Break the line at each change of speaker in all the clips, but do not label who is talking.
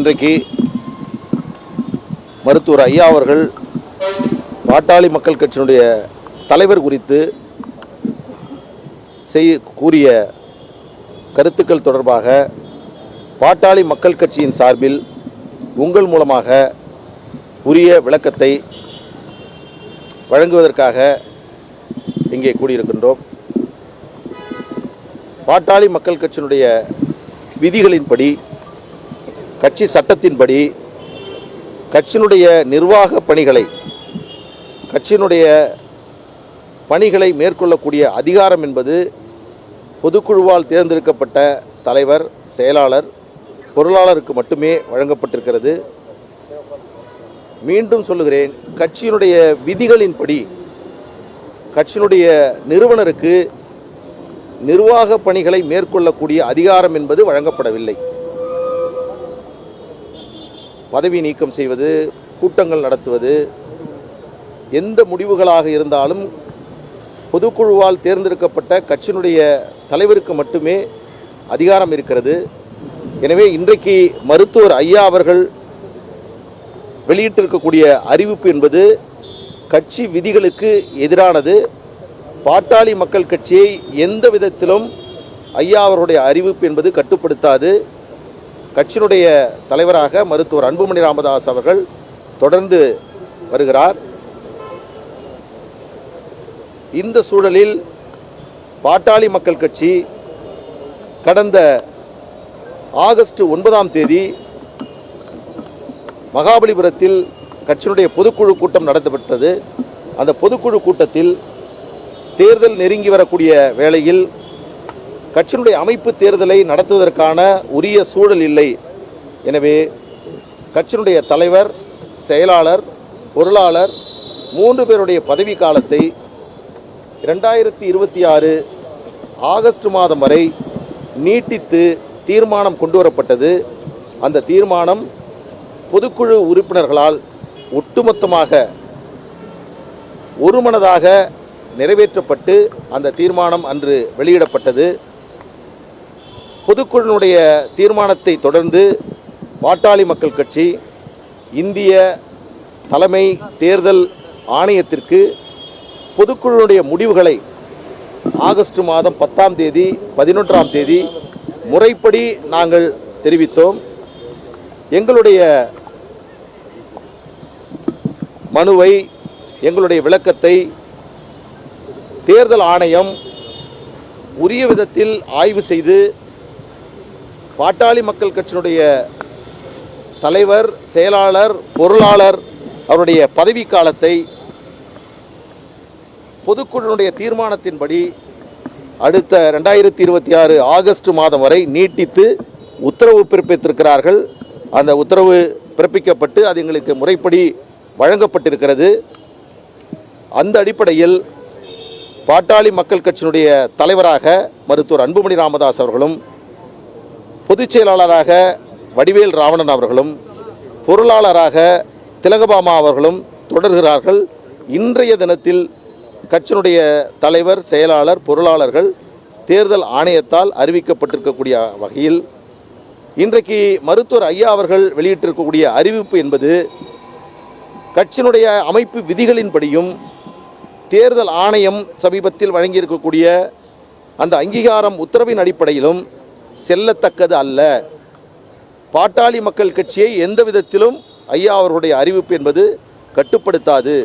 இன்றைக்கு மருத்துவர் ஐயா அவர்கள் பாட்டாளி மக்கள் கட்சியினுடைய தலைவர் குறித்து கூறிய கருத்துக்கள் தொடர்பாக பாட்டாளி மக்கள் கட்சியின் சார்பில் உங்கள் மூலமாக உரிய விளக்கத்தை வழங்குவதற்காக இங்கே கூடியிருக்கின்றோம். பாட்டாளி மக்கள் கட்சியினுடைய விதிகளின்படி, கட்சி சட்டத்தின்படி கட்சியினுடைய நிர்வாக பணிகளை மேற்கொள்ளக்கூடிய அதிகாரம் என்பது பொதுக்குழுவால் தேர்ந்தெடுக்கப்பட்ட தலைவர், செயலாளர், பொருளாளருக்கு மட்டுமே வழங்கப்பட்டிருக்கிறது. மீண்டும் சொல்லுகிறேன், கட்சியினுடைய விதிகளின்படி கட்சியினுடைய நிறுவனருக்கு நிர்வாக பணிகளை மேற்கொள்ளக்கூடிய அதிகாரம் என்பது வழங்கப்படவில்லை. பதவி நீக்கம் செய்வது, கூட்டங்கள் நடத்துவது, எந்த முடிவுகளாக இருந்தாலும் பொதுக்குழுவால் தேர்ந்தெடுக்கப்பட்ட கட்சியினுடைய தலைவருக்கு மட்டுமே அதிகாரம் இருக்கிறது. எனவே இன்றைக்கு மருத்துவர் ஐயா அவர்கள் வெளியிட்டிருக்கக்கூடிய அறிவிப்பு என்பது கட்சி விதிகளுக்கு எதிரானது. பாட்டாளி மக்கள் கட்சியை எந்த விதத்திலும் ஐயா அவருடைய அறிவிப்பு என்பது கட்டுப்படுத்தாது. கட்சியினுடைய தலைவராக மருத்துவர் அன்புமணி ராமதாஸ் அவர்கள் தொடர்ந்து வருகிறார். இந்த சூழலில் பாட்டாளி மக்கள் கட்சி கடந்த ஆகஸ்ட் 9ஆம் தேதி மகாபலிபுரத்தில் கட்சியினுடைய பொதுக்குழு கூட்டம் நடத்தப்பட்டது. அந்த பொதுக்குழு கூட்டத்தில் தேர்தல் நெருங்கி வரக்கூடிய வேளையில் கட்சியினுடைய அமைப்பு தேர்தலை நடத்துவதற்கான உரிய சூழல் இல்லை. எனவே கட்சியினுடைய தலைவர், செயலாளர், பொருளாளர் 3 பேருடைய பதவி காலத்தை 2026 ஆகஸ்ட் மாதம் வரை நீட்டித்து தீர்மானம் கொண்டு வரப்பட்டது. அந்த தீர்மானம் பொதுக்குழு உறுப்பினர்களால் ஒட்டுமொத்தமாக ஒருமனதாக நிறைவேற்றப்பட்டு அந்த தீர்மானம் அன்று வெளியிடப்பட்டது. பொதுக்குழுவினுடைய தீர்மானத்தை தொடர்ந்து பாட்டாளி மக்கள் கட்சி இந்திய தலைமை தேர்தல் ஆணையத்திற்கு பொதுக்குழுவினுடைய முடிவுகளை ஆகஸ்ட் மாதம் 10ஆம் தேதி, 11ஆம் தேதி முறைப்படி நாங்கள் தெரிவித்தோம். எங்களுடைய மனுவை, எங்களுடைய விளக்கத்தை தேர்தல் ஆணையம் உரிய விதத்தில் ஆய்வு செய்து பாட்டாளி மக்கள் கட்சியினுடைய தலைவர், செயலாளர், பொருளாளர் அவருடைய பதவி காலத்தை பொதுக்குழுவினுடைய தீர்மானத்தின்படி அடுத்த 2026 ஆகஸ்ட் மாதம் வரை நீட்டித்து உத்தரவு பிறப்பித்திருக்கிறார்கள். அந்த உத்தரவு பிறப்பிக்கப்பட்டு அது எங்களுக்கு முறைப்படி வழங்கப்பட்டிருக்கிறது. அந்த அடிப்படையில் பாட்டாளி மக்கள் கட்சியினுடைய தலைவராக மருத்துவர் அன்புமணி ராமதாஸ் அவர்களும், பொதுச் செயலாளராக வடிவேல் ராவணன் அவர்களும், பொருளாளராக திலகபாமா அவர்களும் தொடர்கிறார்கள். இன்றைய தினத்தில் கட்சியினுடைய தலைவர், செயலாளர், பொருளாளர்கள் தேர்தல் ஆணையத்தால் அறிவிக்கப்பட்டிருக்கக்கூடிய வகையில் இன்றைக்கு மருத்துவர் ஐயா அவர்கள் வெளியிட்டிருக்கக்கூடிய அறிவிப்பு என்பது கட்சியினுடைய அமைப்பு விதிகளின்படியும் தேர்தல் ஆணையம் சமீபத்தில் வழங்கியிருக்கக்கூடிய அந்த அங்கீகாரம் உத்தரவின் அடிப்படையிலும் செல்லத்தக்கது அல்ல. பாட்டாளி மக்கள் கட்சியை எந்த விதத்திலும் ஐயா அவர்களுடைய அறிவிப்பு என்பது கட்டுப்படுத்தாது.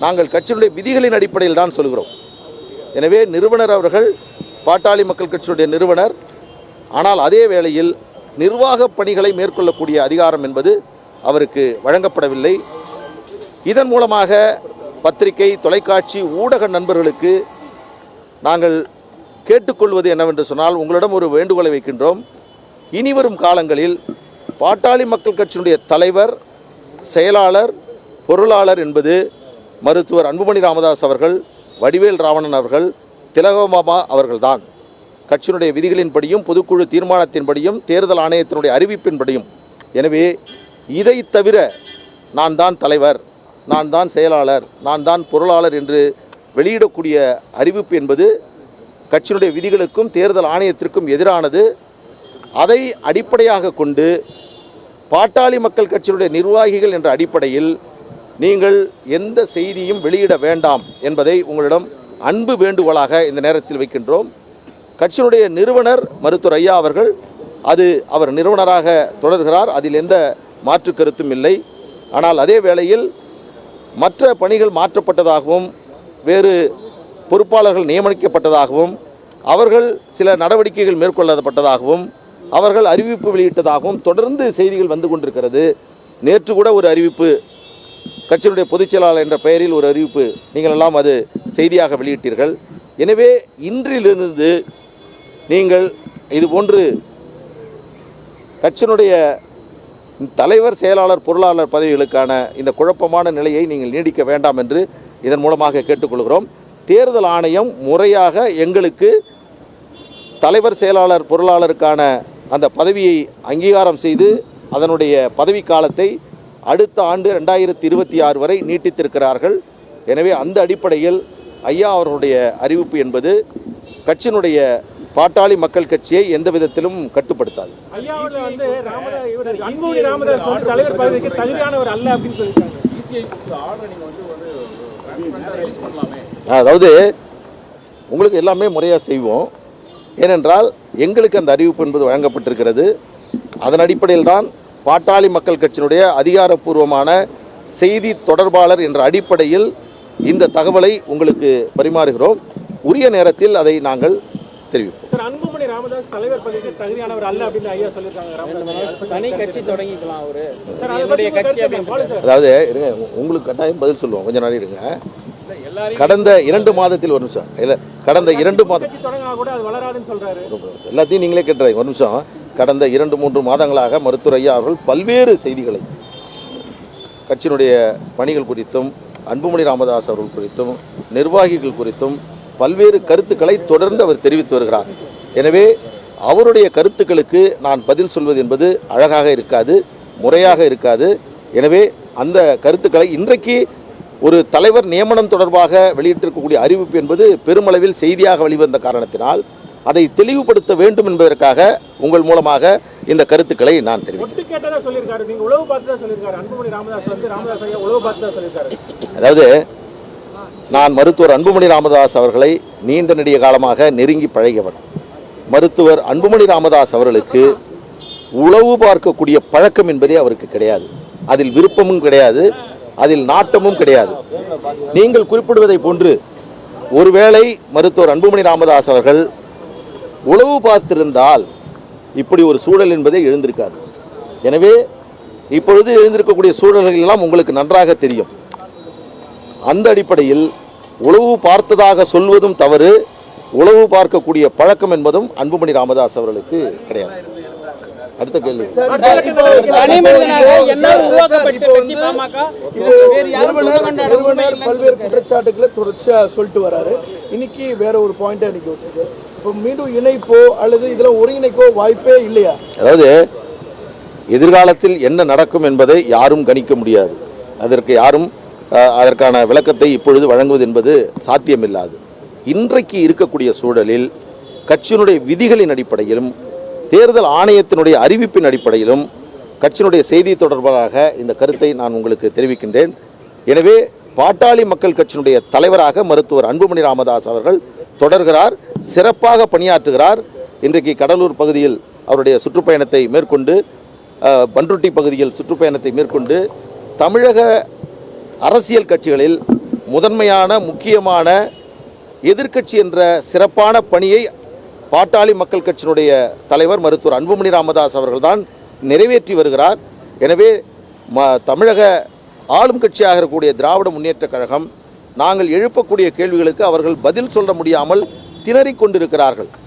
நாங்கள் கட்சியினுடைய விதிகளின் அடிப்படையில் தான் சொல்கிறோம். எனவே நிறுவனர் அவர்கள் பாட்டாளி மக்கள் கட்சியுடைய நிறுவனர். ஆனால் அதே வேளையில் நிர்வாக பணிகளை மேற்கொள்ளக்கூடிய அதிகாரம் என்பது அவருக்கு வழங்கப்படவில்லை. இதன் மூலமாக பத்திரிகை, தொலைக்காட்சி, ஊடக நண்பர்களுக்கு நாங்கள் கேட்டுக்கொள்வது என்னவென்று சொன்னால், உங்களிடம் ஒரு வேண்டுகோளை வைக்கின்றோம். இனிவரும் காலங்களில் பாட்டாளி மக்கள் கட்சியினுடைய தலைவர், செயலாளர், பொருளாளர் என்பது மருத்துவர் அன்புமணி ராமதாஸ் அவர்கள், வடிவேல் ராவணன் அவர்கள், திலகபாமா அவர்கள்தான். கட்சியினுடைய விதிகளின்படியும், பொதுக்குழு தீர்மானத்தின்படியும், தேர்தல் ஆணையத்தினுடைய அறிவிப்பின்படியும். எனவே இதை தவிர நான் தான் தலைவர், நான் தான் செயலாளர், நான் தான் பொருளாளர் என்று வெளியிடக்கூடிய அறிவிப்பு என்பது கட்சியினுடைய விதிகளுக்கும் தேர்தல் ஆணையத்திற்கும் எதிரானது. அதை அடிப்படையாக கொண்டு பாட்டாளி மக்கள் கட்சியினுடைய நிர்வாகிகள் என்ற அடிப்படையில் நீங்கள் எந்த செய்தியும் வெளியிட வேண்டாம் என்பதை உங்களிடம் அன்பு வேண்டுகோளாக இந்த நேரத்தில் வைக்கின்றோம். கட்சியினுடைய நிறுவனர் மருத்துவர் ஐயா அவர்கள் அவர் நிறுவனராக தொடர்கிறார், அதில் எந்த மாற்று கருத்தும் இல்லை. ஆனால் அதே வேளையில் மற்ற பணிகள் மாற்றப்பட்டதாகவும் வேறு பொறுப்பாளர்கள் நியமிக்கப்பட்டதாகவும் அவர்கள் சில நடவடிக்கைகள் மேற்கொள்ளப்பட்டதாகவும் அவர்கள் அறிவிப்பு வெளியிட்டதாகவும் தொடர்ந்து செய்திகள் வந்து கொண்டிருக்கிறது. நேற்று கூட ஒரு அறிவிப்பு, கட்சியினுடைய பொதுச் செயலாளர் என்ற பெயரில் ஒரு அறிவிப்பு நீங்கள் எல்லாம் அது செய்தியாக வெளியிட்டீர்கள். எனவே இன்றிலிருந்து நீங்கள் இதுபோன்று கட்சியினுடைய தலைவர், செயலாளர், பொருளாளர் பதவிகளுக்கான இந்த குழப்பமான நிலையை நீங்கள் நீடிக்க வேண்டாம் என்று இதன் மூலமாக கேட்டுக்கொள்கிறோம். தேர்தல் ஆணையம் முறையாக எங்களுக்கு தலைவர், செயலாளர், பொருளாளருக்கான அந்த பதவியை அங்கீகாரம் செய்து அதனுடைய பதவி காலத்தை அடுத்த ஆண்டு 2026 வரை நீட்டித்திருக்கிறார்கள். எனவே அந்த அடிப்படையில் ஐயா அவர்களுடைய அறிவிப்பு என்பது கட்சியினுடைய பாட்டாளி மக்கள் கட்சியை எந்த விதத்திலும் கட்டுப்படுத்தாது. அதாவது உங்களுக்கு எல்லாமே முறையாக செய்வோம். ஏனென்றால் எங்களுக்கு அந்த அறிவிப்பு என்பது வழங்கப்பட்டிருக்கிறது. அதன் அடிப்படையில் தான் பாட்டாளி மக்கள் கட்சியினுடைய அதிகாரப்பூர்வமான செய்தி தொடர்பாளர் என்ற அடிப்படையில் இந்த தகவலை உங்களுக்கு பரிமாறுகிறோம். உரிய நேரத்தில் அதை நாங்கள் தெரிவிப்போம்.
அன்புமணி ராமதாஸ் தலைவர் பதவிக்கு தகுதியானவர் அல்ல அப்படின்னு ஐயா சொல்லியிருக்காங்க. தனி கட்சி தொடங்கிக்கலாம் அவரு.
அதாவது இருங்க, உங்களுக்கு கட்டாயம் பதில் சொல்லுவோம், கொஞ்சம் நாள் இருங்க. கடந்த 2 மாதத்தில் ஒரு நிமிஷம் இல்லை, கடந்த 2 மாதம் எல்லாத்தையும் நீங்களே கேட்டுறாங்க. ஒரு நிமிஷம். கடந்த 2-3 மாதங்களாக மருத்துவர் ஐயா அவர்கள் பல்வேறு செய்திகளை கட்சியினுடைய பணிகள் குறித்தும் அன்புமணி ராமதாஸ் அவர்கள் குறித்தும் நிர்வாகிகள் குறித்தும் பல்வேறு கருத்துக்களை தொடர்ந்து அவர் தெரிவித்து வருகிறார். எனவே அவருடைய கருத்துக்களுக்கு நான் பதில் சொல்வது என்பது அழகாக இருக்காது, முறையாக இருக்காது. எனவே அந்த கருத்துக்களை இன்றைக்கு ஒரு தலைவர் நியமனம் தொடர்பாக வெளியிட்டிருக்கக்கூடிய அறிவிப்பு என்பது பெருமளவில் செய்தியாக வெளிவந்த காரணத்தினால் அதை தெளிவுபடுத்த வேண்டும் என்பதற்காக உங்கள் மூலமாக இந்த கருத்துக்களை நான் தெரிவிக்கிறேன். அதாவது நான் மருத்துவர் அன்புமணி ராமதாஸ் அவர்களை நீண்ட நெடிய காலமாக நெருங்கி பழகியவன். மருத்துவர் அன்புமணி ராமதாஸ் அவர்களுக்கு உளவு பார்க்கக்கூடிய பழக்கம் என்பதே அவருக்கு கிடையாது. அதில் விருப்பமும் கிடையாது, அதில் நாட்டமும் கிடையாது. நீங்கள் குறிப்பிடுவதை போன்று ஒருவேளை மருத்துவர் அன்புமணி ராமதாஸ் அவர்கள் உளவு பார்த்திருந்தால் இப்படி ஒரு சூழல் என்பதே எழுந்திருக்காது. எனவே இப்பொழுது எழுந்திருக்கக்கூடிய சூழல்கள் எல்லாம் உங்களுக்கு நன்றாக தெரியும். அந்த அடிப்படையில் உளவு பார்த்ததாக சொல்வதும் தவறு, உளவு பார்க்கக்கூடிய பழக்கம் என்பதும் அன்புமணி ராமதாஸ் அவர்களுக்கு கிடையாது. அடுத்த கேள்வி.
பல்வேறு குற்றச்சாட்டுகளை தொடர்ச்சியா சொல்லிட்டு வராரு. இன்னைக்கு வேற ஒரு பாயிண்ட் இன்னைக்கு வச்சுருக்கு. இப்போ மீண்டும் இணைப்போ அல்லது இதெல்லாம் ஒருங்கிணைக்கோ வாய்ப்பே இல்லையா?
அதாவது எதிர்காலத்தில் என்ன நடக்கும் என்பதை யாரும் கணிக்க முடியாது. அதற்கான விளக்கத்தை இப்பொழுது வழங்குவது என்பது சாத்தியமில்லாது. இன்றைக்கு இருக்கக்கூடிய சூழலில் கட்சியினுடைய விதிகளின் அடிப்படையிலும் தேர்தல் ஆணையத்தினுடைய அறிவிப்பின் அடிப்படையிலும் கட்சியினுடைய செய்தி தொடர்பாக இந்த கருத்தை நான் உங்களுக்கு தெரிவிக்கின்றேன். எனவே பாட்டாளி மக்கள் கட்சியினுடைய தலைவராக மருத்துவர் அன்புமணி ராமதாஸ் அவர்கள் தொடர்கிறார், சிறப்பாக பணியாற்றுகிறார். இன்றைக்கு கடலூர் பகுதியில் அவருடைய சுற்றுப்பயணத்தை மேற்கொண்டு, பண்ருட்டி பகுதியில் சுற்றுப்பயணத்தை மேற்கொண்டு தமிழக அரசியல் கட்சிகளில் முதன்மையான முக்கியமான எதிர்க்கட்சி என்ற சிறப்பான பணியை பாட்டாளி மக்கள் கட்சியினுடைய தலைவர் மருத்துவர் அன்புமணி ராமதாஸ் அவர்கள்தான் நிறைவேற்றி வருகிறார். எனவே தமிழக ஆளும் கட்சியாக இருக்கக்கூடிய திராவிட முன்னேற்றக் கழகம் நாங்கள் எழுப்பக்கூடிய கேள்விகளுக்கு அவர்கள் பதில் சொல்ல முடியாமல் திணறிக் கொண்டிருக்கிறார்கள்.